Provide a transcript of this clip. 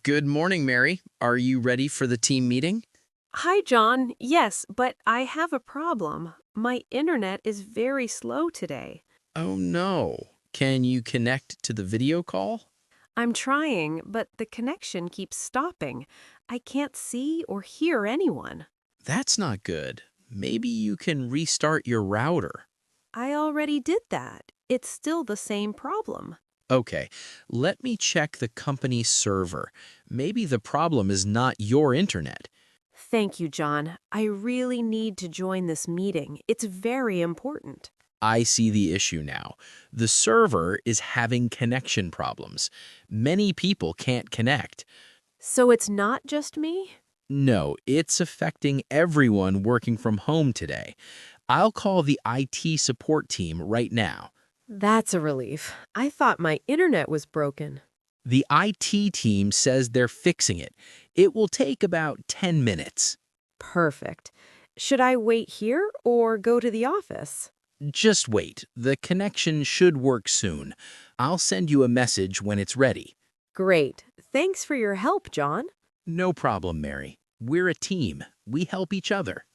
Good morning, Mary. Are you ready for the team meeting? Hi, John. Yes, but I have a problem. My internet is very slow today. Oh no. Can you connect to the video call? I'm trying, but the connection keeps stopping. I can't see or hear anyone. That's not good. Maybe you can restart your router. I already did that. It's still the same problem. Okay, let me check the company server. Maybe the problem is not your internet. Thank you, John. I really need to join this meeting. It's very important. I see the issue now. The server is having connection problems. Many people can't connect. So it's not just me? No, it's affecting everyone working from home today. I'll call the IT support team right now. That's a relief. I thought my internet was broken. The IT team says they're fixing it. It will take about 10 minutes. Perfect. Should I wait here or go to the office? Just wait. The connection should work soon. I'll send you a message when it's ready. Great. Thanks for your help, John. No problem, Mary. We're a team. We help each other.